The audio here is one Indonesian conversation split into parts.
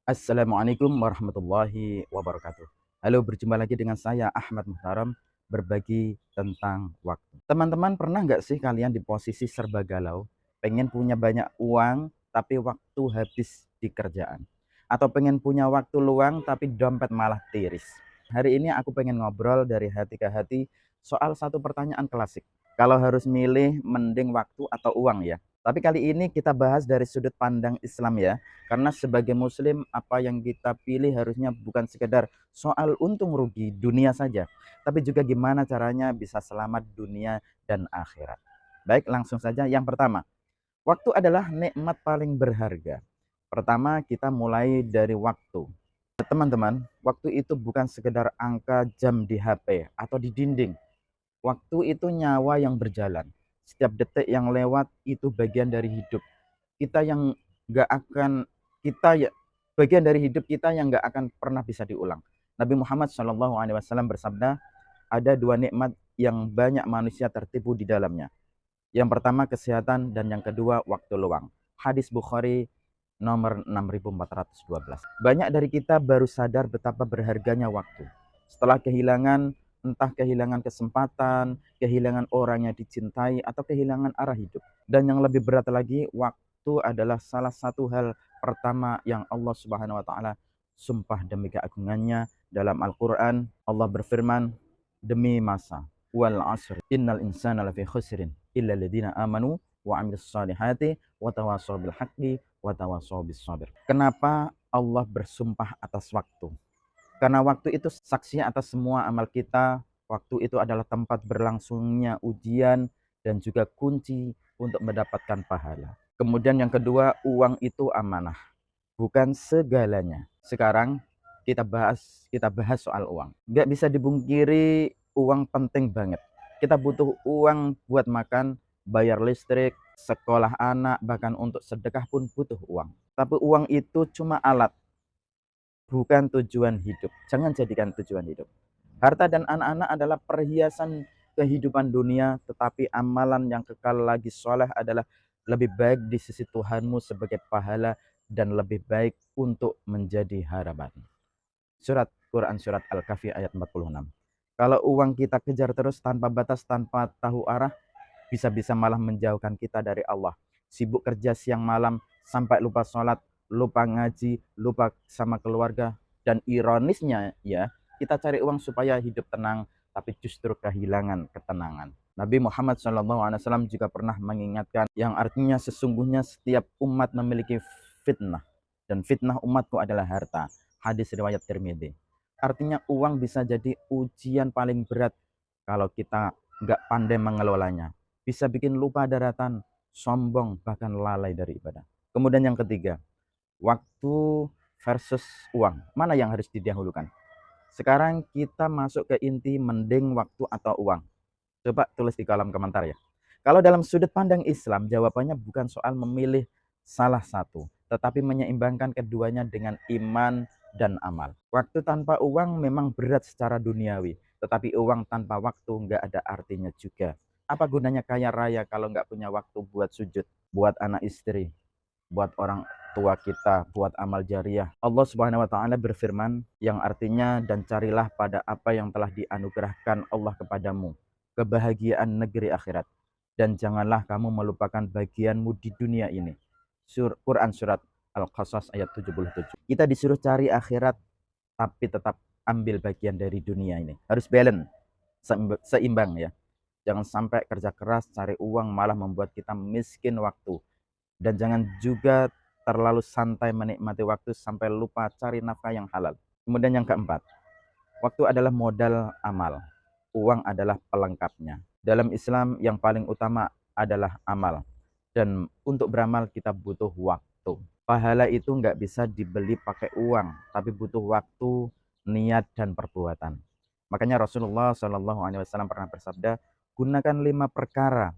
Assalamualaikum warahmatullahi wabarakatuh. Halo, berjumpa lagi dengan saya Ahmad Muhtaram, berbagi tentang waktu. Teman-teman, pernah nggak sih kalian di posisi serba galau, pengen punya banyak uang tapi waktu habis di kerjaan, atau pengen punya waktu luang tapi dompet malah tiris? Hari ini aku pengen ngobrol dari hati ke hati soal satu pertanyaan klasik. Kalau harus milih, mending waktu atau uang ya? Tapi kali ini kita bahas dari sudut pandang Islam ya. Karena sebagai muslim, apa yang kita pilih harusnya bukan sekedar soal untung rugi dunia saja, tapi juga gimana caranya bisa selamat dunia dan akhirat. Baik, langsung saja. Yang pertama, waktu adalah nikmat paling berharga. Pertama, kita mulai dari waktu. Teman-teman, waktu itu bukan sekedar angka jam di HP atau di dinding. Waktu itu nyawa yang berjalan. Setiap detik yang lewat itu bagian dari hidup kita yang nggak akan kita ya bagian dari hidup kita yang nggak akan pernah bisa diulang. Nabi Muhammad SAW bersabda, ada dua nikmat yang banyak manusia tertipu di dalamnya. Yang pertama kesehatan dan yang kedua waktu luang. Hadis Bukhari nomor 6412. Banyak dari kita baru sadar betapa berharganya waktu. Setelah kehilangan, entah kehilangan kesempatan, kehilangan orang yang dicintai, atau kehilangan arah hidup. Dan yang lebih berat lagi, waktu adalah salah satu hal pertama yang Allah Subhanahu wa taala sumpah demi keagungannya dalam Al-Qur'an. Allah berfirman, demi masa, wal asr innal insana lafi khusrin illa alladziina amanu wa 'amilus shalihati wa tawassaw bil haqqi wa tawassaw bis sabr. Kenapa Allah bersumpah atas waktu? Karena waktu itu saksi atas semua amal kita. Waktu itu adalah tempat berlangsungnya ujian dan juga kunci untuk mendapatkan pahala. Kemudian yang kedua, uang itu amanah, bukan segalanya. Sekarang kita bahas soal uang. Nggak bisa dibungkiri, uang penting banget. Kita butuh uang buat makan, bayar listrik, sekolah anak, bahkan untuk sedekah pun butuh uang. Tapi uang itu cuma alat, bukan tujuan hidup. Jangan jadikan tujuan hidup. Harta dan anak-anak adalah perhiasan kehidupan dunia, tetapi amalan yang kekal lagi soleh adalah lebih baik di sisi Tuhanmu sebagai pahala dan lebih baik untuk menjadi harapan. Surat Quran Surat Al-Kahfi ayat 46. Kalau uang kita kejar terus tanpa batas, tanpa tahu arah, bisa-bisa malah menjauhkan kita dari Allah. Sibuk kerja siang malam sampai lupa sholat, lupa ngaji, lupa sama keluarga. Dan ironisnya ya, kita cari uang supaya hidup tenang, tapi justru kehilangan ketenangan. Nabi Muhammad SAW juga pernah mengingatkan yang artinya sesungguhnya setiap umat memiliki fitnah. Dan fitnah umatku adalah harta. Hadis riwayat Tirmidzi. Artinya uang bisa jadi ujian paling berat kalau kita nggak pandai mengelolanya. Bisa bikin lupa daratan, sombong, bahkan lalai dari ibadah. Kemudian yang ketiga, waktu versus uang. Mana yang harus didahulukan? Sekarang kita masuk ke inti, mending waktu atau uang. Coba tulis di kolom komentar ya. Kalau dalam sudut pandang Islam, jawabannya bukan soal memilih salah satu, tetapi menyeimbangkan keduanya dengan iman dan amal. Waktu tanpa uang memang berat secara duniawi, tetapi uang tanpa waktu nggak ada artinya juga. Apa gunanya kaya raya kalau nggak punya waktu buat sujud, buat anak istri, buat orang tua kita, buat amal jariah. Allah Subhanahu wa taala berfirman yang artinya, dan carilah pada apa yang telah dianugerahkan Allah kepadamu, kebahagiaan negeri akhirat, dan janganlah kamu melupakan bagianmu di dunia ini. Quran Surat Al-Qasas ayat 77. Kita disuruh cari akhirat tapi tetap ambil bagian dari dunia ini. Harus balance, seimbang ya. Jangan sampai kerja keras cari uang malah membuat kita miskin waktu. Dan jangan juga terlalu santai menikmati waktu sampai lupa cari nafkah yang halal. Kemudian yang keempat, waktu adalah modal amal. Uang adalah pelengkapnya. Dalam Islam yang paling utama adalah amal. Dan untuk beramal kita butuh waktu. Pahala itu nggak bisa dibeli pakai uang, tapi butuh waktu, niat, dan perbuatan. Makanya Rasulullah SAW pernah bersabda, gunakan 5 perkara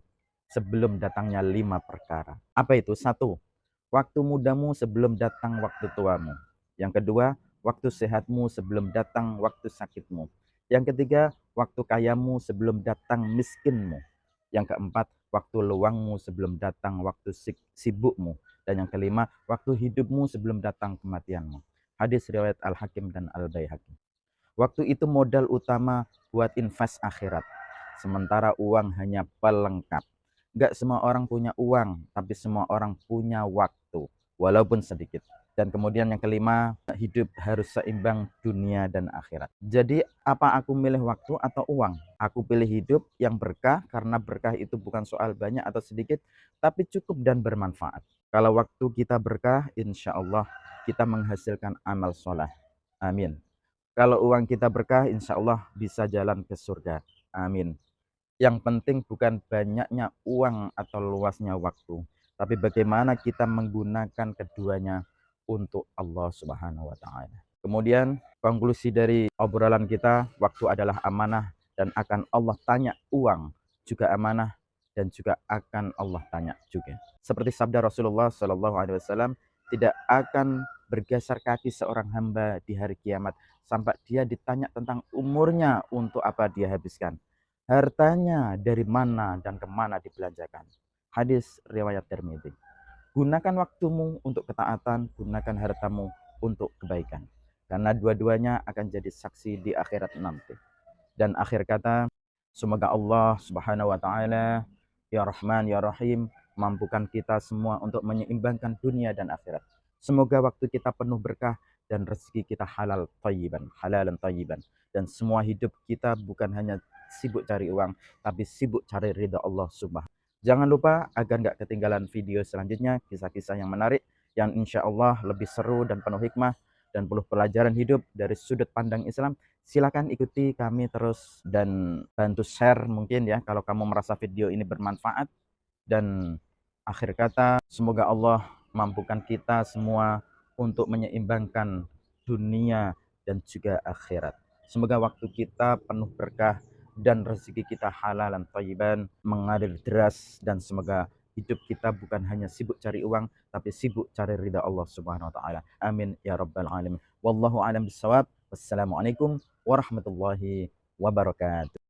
sebelum datangnya 5 perkara. Apa itu? 1, waktu mudamu sebelum datang waktu tuamu. Yang kedua, waktu sehatmu sebelum datang waktu sakitmu. Yang ketiga, waktu kayamu sebelum datang miskinmu. Yang keempat, waktu luangmu sebelum datang waktu sibukmu. Dan yang kelima, waktu hidupmu sebelum datang kematianmu. Hadis riwayat Al-Hakim dan Al-Baihaqi. Waktu itu modal utama buat invest akhirat. Sementara uang hanya pelengkap. Enggak semua orang punya uang, tapi semua orang punya waktu, walaupun sedikit. Dan kemudian yang kelima, hidup harus seimbang dunia dan akhirat. Jadi apa aku milih waktu atau uang? Aku pilih hidup yang berkah, karena berkah itu bukan soal banyak atau sedikit, tapi cukup dan bermanfaat. Kalau waktu kita berkah, insya Allah kita menghasilkan amal soleh. Amin. Kalau uang kita berkah, insya Allah bisa jalan ke surga. Amin. Yang penting bukan banyaknya uang atau luasnya waktu, tapi bagaimana kita menggunakan keduanya untuk Allah Subhanahu wa Ta'ala. Kemudian, konklusi dari obrolan kita, waktu adalah amanah dan akan Allah tanya. Uang juga amanah dan juga akan Allah tanya juga. Seperti sabda Rasulullah SAW, tidak akan bergeser kaki seorang hamba di hari kiamat sampai dia ditanya tentang umurnya, untuk apa dia habiskan, hartanya dari mana dan kemana dibelanjakan. Hadis riwayat Tirmidzi. Gunakan waktumu untuk ketaatan, gunakan hartamu untuk kebaikan, karena dua-duanya akan jadi saksi di akhirat nanti. Dan akhir kata, semoga Allah Subhanahu wa Ta'ala, ya Rahman ya Rahim, mampukan kita semua untuk menyeimbangkan dunia dan akhirat. Semoga waktu kita penuh berkah dan rezeki kita halal thayyiban, halalan thayyiban. Dan semua hidup kita bukan hanya sibuk cari uang, tapi sibuk cari ridha Allah Subhanahu. Jangan lupa agar nggak ketinggalan video selanjutnya, kisah-kisah yang menarik, yang insya Allah lebih seru dan penuh hikmah dan penuh pelajaran hidup dari sudut pandang Islam. Silakan ikuti kami terus dan bantu share mungkin ya, kalau kamu merasa video ini bermanfaat. Dan akhir kata, semoga Allah mampukan kita semua untuk menyeimbangkan dunia dan juga akhirat. Semoga waktu kita penuh berkah dan rezeki kita halal dan thayyiban, mengalir deras, dan semoga hidup kita bukan hanya sibuk cari uang, tapi sibuk cari ridha Allah Subhanahu wa Ta'ala. Amin ya rabbal alamin. Wallahu a'lam bissawab. Wassalamualaikum warahmatullahi wabarakatuh.